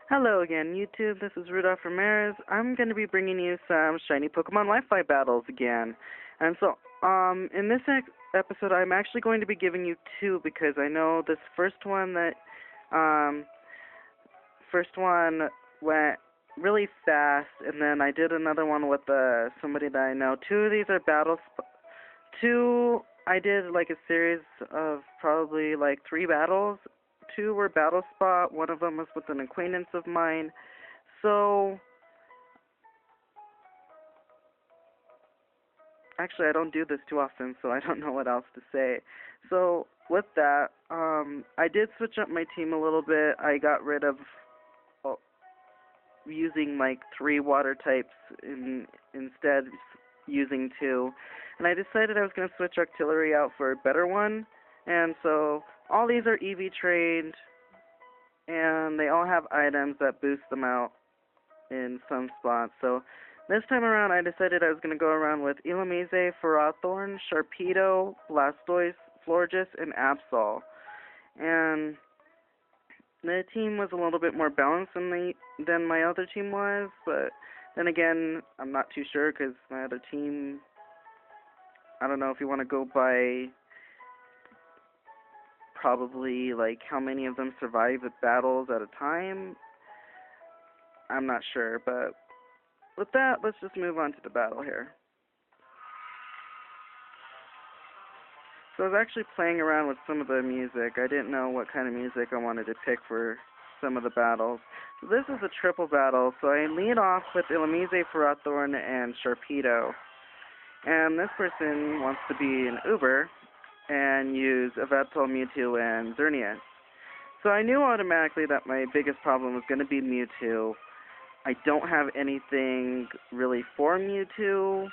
Hello again, YouTube. This is Rudolph Ramirez. I'm going to be bringing you some shiny Pokemon Wi-Fi battles again. And so, in this episode, I'm actually going to be giving you two because I know this um, first one went really fast, and then I did another one with somebody that I know. Two of these are two. I did like a series of probably like three battles. Two were battle spot. One of them was with an acquaintance of mine. So actually, I don't do this too often, so I don't know what else to say. So with that, I did switch up my team a little bit. I got rid of uh, using like three water types instead using two, and I decided I was going to switch artillery out for a better one. And so all these are EV trained, and they all have items that boost them out in some spots. So this time around, I decided I was going to go around with Illumise, Ferrothorn, Sharpedo, Blastoise, Florges, and Absol. And the team was a little bit more balanced than my other team was, but then again, I'm not too sure because my other team, I don't know if you want to go by probably like how many of them survive the battles at a time. I'm not sure, but with that, let's just move on to the battle here. So I was actually playing around with some of the music. I didn't know what kind of music I wanted to pick for some of the battles. So this is a triple battle, so I lead off with Illumise, Ferrothorn, and Sharpedo. And this person wants to be an Uber and use Yveltal, Mewtwo, and Xerneas. So I knew automatically that my biggest problem was going to be Mewtwo. I don't have anything really for Mewtwo.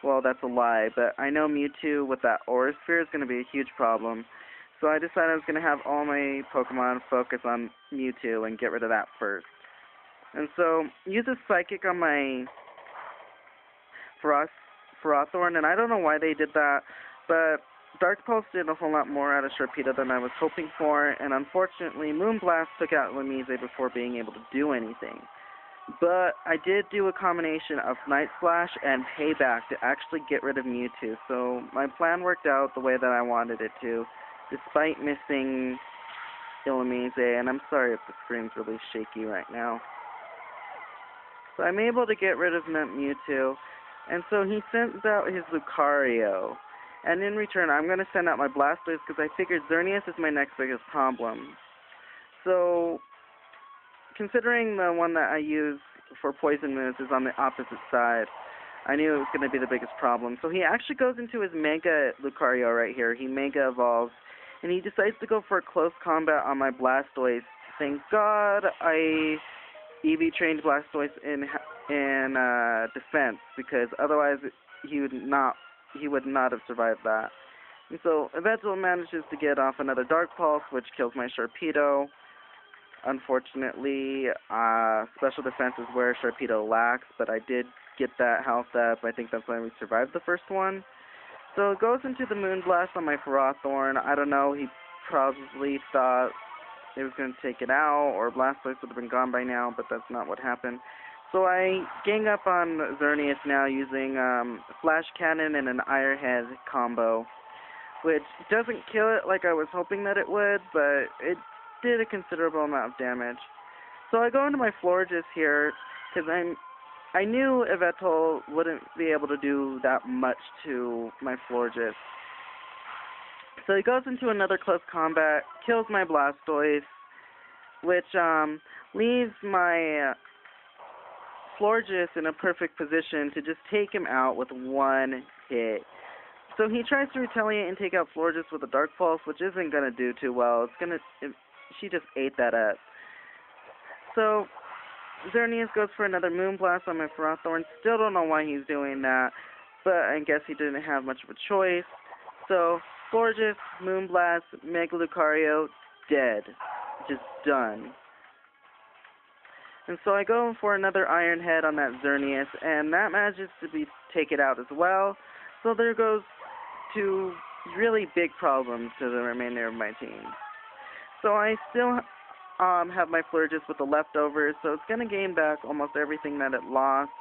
Well, that's a lie, but I know Mewtwo with that Aura Sphere is going to be a huge problem. So I decided I was going to have all my Pokemon focus on Mewtwo and get rid of that first. And so, use a Psychic on my Ferrothorn, and I don't know why they did that, but Dark Pulse did a whole lot more out of Sharpedo than I was hoping for, and unfortunately, Moonblast took out Illumise before being able to do anything. But I did do a combination of Night Slash and Payback to actually get rid of Mewtwo, so my plan worked out the way that I wanted it to, despite missing Illumise, and I'm sorry if the screen's really shaky right now. So I'm able to get rid of Mewtwo, and so he sends out his Lucario. And in return, I'm going to send out my Blastoise because I figured Xerneas is my next biggest problem. So, considering the one that I use for Poison Moves is on the opposite side, I knew it was going to be the biggest problem. So he actually goes into his Mega Lucario right here. He Mega Evolves, and he decides to go for a close combat on my Blastoise. Thank God I EV trained Blastoise in defense, because otherwise he would not have survived that. And so Yveltal manages to get off another Dark Pulse, which kills my Sharpedo. Unfortunately, special defense is where Sharpedo lacks, but I did get that health up. I think that's why we survived the first one. So it goes into the Moonblast on my Ferrothorn. I don't know, he probably thought it was going to take it out, or Blastoise would have been gone by now, but that's not what happened. So I gang up on Xerneas now using Flash Cannon and an Iron Head combo, which doesn't kill it like I was hoping that it would, but it did a considerable amount of damage. So I go into my Florges here, because I knew Yveltal wouldn't be able to do that much to my Florges. So he goes into another close combat, kills my Blastoise, which leaves my Florges in a perfect position to just take him out with one hit. So he tries to retaliate and take out Florges with a Dark Pulse, which isn't going to do too well. She just ate that up. So Xerneas goes for another Moonblast on my Ferrothorn. Still don't know why he's doing that, but I guess he didn't have much of a choice. So Florges, Moonblast, Mega Lucario, dead. Just done. And so I go for another Iron Head on that Xerneas, and that manages to take it out as well. So there goes two really big problems to the remainder of my team. So I still have my Florges with the leftovers, so it's going to gain back almost everything that it lost.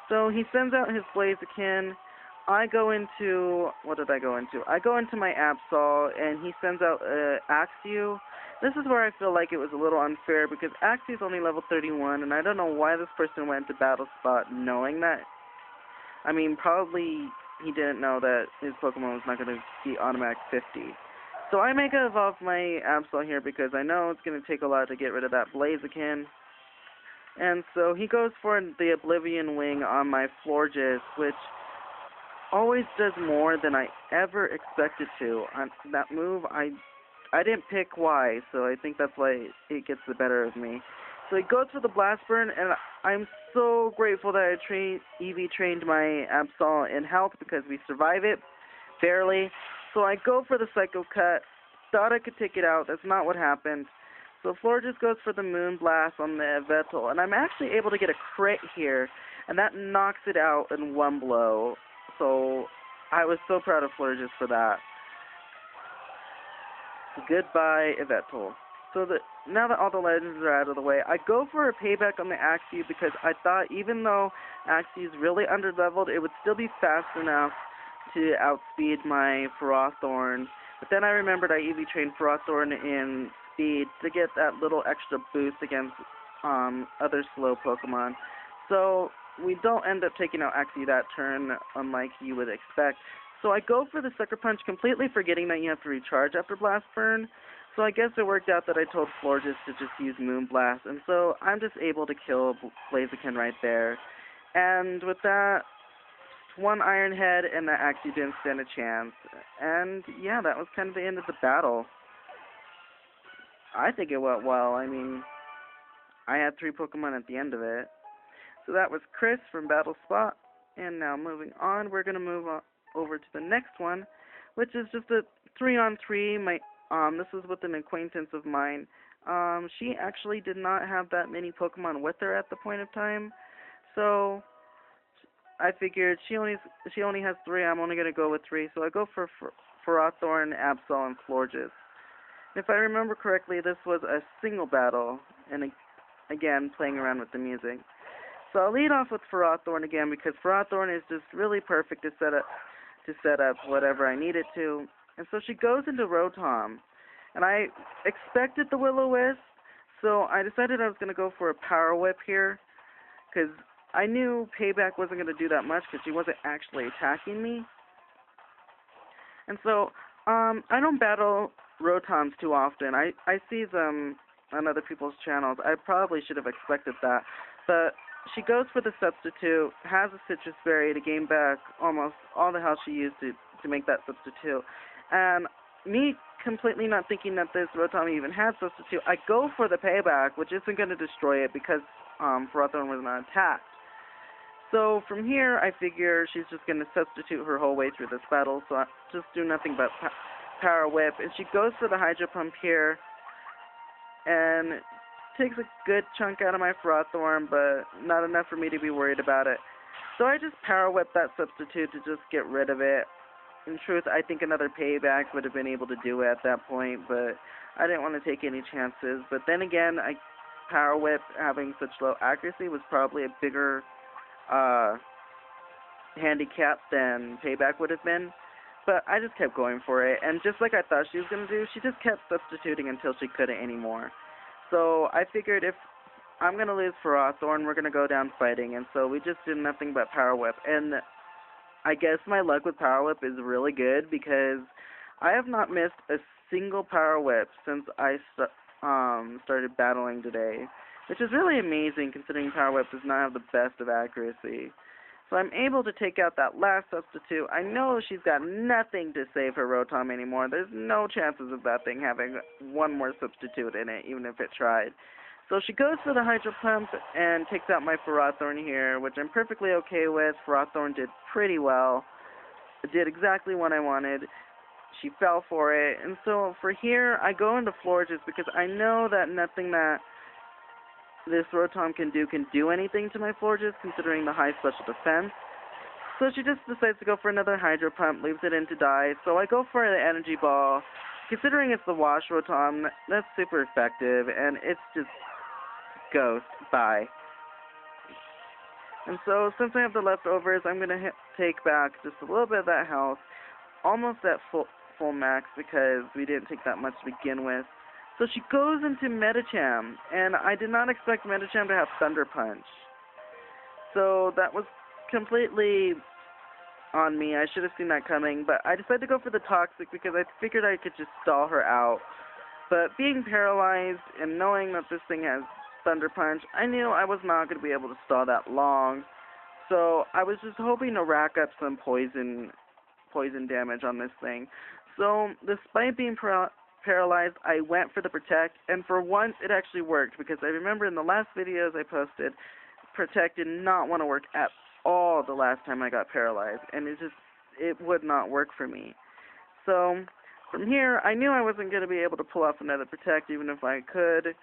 So he sends out his Blaziken. I go into, what did I go into? I go into my Absol, and he sends out Axew. This is where I feel like it was a little unfair, because Axew's only level 31, and I don't know why this person went to Battle Spot knowing that. I mean, probably he didn't know that his Pokemon was not going to be automatic 50. So I Mega Evolve my Absol here, because I know it's going to take a lot to get rid of that Blaziken. And so he goes for the Oblivion Wing on my Florges, which always does more than I ever expected to. On that move, I didn't pick Y, so I think that's why it gets the better of me. So he goes for the Blast Burn, and I'm so grateful that I EV trained my Absol in health, because we survive it, barely. So I go for the Psycho Cut, thought I could take it out, that's not what happened. So Florges goes for the Moon Blast on the Yveltal, and I'm actually able to get a crit here, and that knocks it out in one blow. So I was so proud of Florges for that. Goodbye, Yveltal. So now that all the legends are out of the way, I go for a payback on the Axew, because I thought even though Axew is really underleveled, it would still be fast enough to outspeed my Ferrothorn. But then I remembered I EV trained Ferrothorn in speed to get that little extra boost against other slow Pokemon. So we don't end up taking out Axew that turn, unlike you would expect. So I go for the Sucker Punch, completely forgetting that you have to recharge after Blast Burn. So I guess it worked out that I told Florges to just use Moon Blast, and so I'm just able to kill Blaziken right there. And with that, one Iron Head, and that actually didn't stand a chance. And yeah, that was kind of the end of the battle. I think it went well. I mean, I had 3 Pokemon at the end of it. So that was Chris from Battle Spot. And now moving on, we're going to move on over to the next one, which is just a 3-on-3. This is with an acquaintance of mine. She actually did not have that many Pokemon with her at the point of time. So I figured she only has 3. I'm only going to go with 3. So I go for Ferrothorn, Absol, and Florges. If I remember correctly, this was a single battle, and again, playing around with the music. So I'll lead off with Ferrothorn again, because Ferrothorn is just really perfect to set up whatever I need it to. And so she goes into Rotom, and I expected the Will-O-Wisp, so I decided I was going to go for a Power Whip here, because I knew Payback wasn't going to do that much, because she wasn't actually attacking me. And so I don't battle Rotoms too often. I see them on other people's channels. I probably should have expected that. But she goes for the Substitute, has a Citrus Berry to gain back almost all the health she used to make that Substitute. And me completely not thinking that this Rotom even had Substitute, I go for the Payback, which isn't going to destroy it because Ferrothorn was not attacked. So from here, I figure she's just going to substitute her whole way through this battle, so I just do nothing but Power Whip. And she goes for the Hydro Pump here, and takes a good chunk out of my Ferrothorn, but not enough for me to be worried about it. So I just Power Whip that Substitute to just get rid of it. In truth, I think another Payback would have been able to do it at that point, but I didn't want to take any chances. But then again, Power Whip having such low accuracy was probably a bigger handicap than Payback would have been. But I just kept going for it, and just like I thought she was going to do, she just kept substituting until she couldn't anymore. So I figured if I'm going to lose Ferrothorn, we're going to go down fighting, and so we just did nothing but Power Whip. And I guess my luck with Power Whip is really good, because I have not missed a single Power Whip since I started battling today, which is really amazing considering Power Whip does not have the best of accuracy. So I'm able to take out that last Substitute. I know she's got nothing to save her Rotom anymore. There's no chances of that thing having one more Substitute in it, even if it tried. So she goes for the Hydro Pump and takes out my Ferrothorn here, which I'm perfectly okay with. Ferrothorn did pretty well. It did exactly what I wanted. She fell for it. And so for here, I go into Florges because I know that nothing that this Rotom can do anything to my Florges, considering the high special defense. So she just decides to go for another Hydro Pump, leaves it in to die. So I go for the Energy Ball, considering it's the Wash Rotom, that's super effective, and it's just Ghost. Bye. And so, since I have the leftovers, I'm going to take back just a little bit of that health, almost at full max, because we didn't take that much to begin with. So she goes into Medicham, and I did not expect Medicham to have Thunder Punch. So that was completely on me. I should have seen that coming, but I decided to go for the Toxic because I figured I could just stall her out. But being paralyzed and knowing that this thing has Thunder Punch, I knew I was not going to be able to stall that long. So I was just hoping to rack up some poison damage on this thing. So despite being paralyzed, I went for the Protect, and for once it actually worked, because I remember in the last videos I posted, Protect did not want to work at all the last time I got paralyzed, and it would not work for me. So from here, I knew I wasn't going to be able to pull off another Protect even if I could,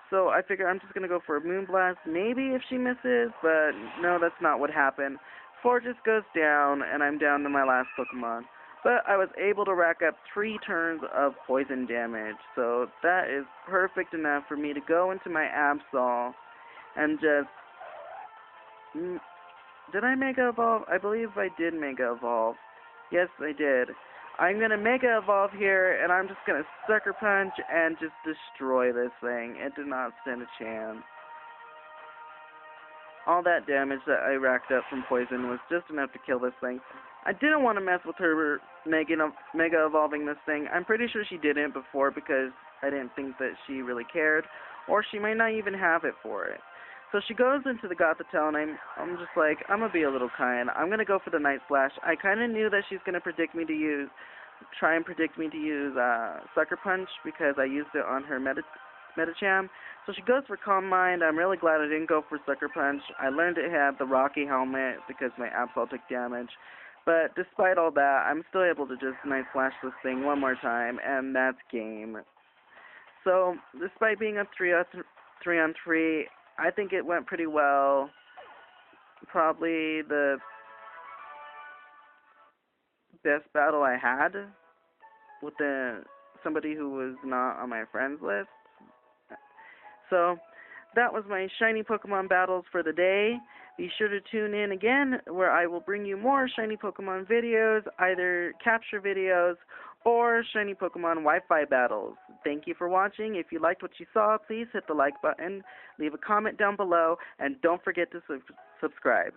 so I figured I'm just going to go for a Moonblast, maybe if she misses, but no, that's not what happened. 4 just goes down, and I'm down to my last Pokemon. But I was able to rack up 3 turns of poison damage, so that is perfect enough for me to go into my Absol and just... Did I Mega Evolve? I believe I did Mega Evolve. Yes, I did. I'm going to Mega Evolve here, and I'm just going to Sucker Punch and just destroy this thing. It did not stand a chance. All that damage that I racked up from poison was just enough to kill this thing. I didn't want to mess with her Mega Evolving this thing. I'm pretty sure she didn't before because I didn't think that she really cared, or she might not even have it for it. So she goes into the Gothitelle, and I'm just like, I'm going to be a little kind. I'm going to go for the Night Slash. I kind of knew that she's going to try and predict me to use Sucker Punch because I used it on her Medicham. So she goes for Calm Mind. I'm really glad I didn't go for Sucker Punch. I learned it had the Rocky Helmet because my Absol took damage. But despite all that, I'm still able to just Night Slash this thing one more time, and that's game. So, despite being a 3-on-3, I think it went pretty well. Probably the best battle I had with somebody who was not on my friends list. So, that was my shiny Pokemon battles for the day. Be sure to tune in again where I will bring you more shiny Pokemon videos, either capture videos or shiny Pokemon Wi-Fi battles. Thank you for watching. If you liked what you saw, please hit the like button, leave a comment down below, and don't forget to subscribe.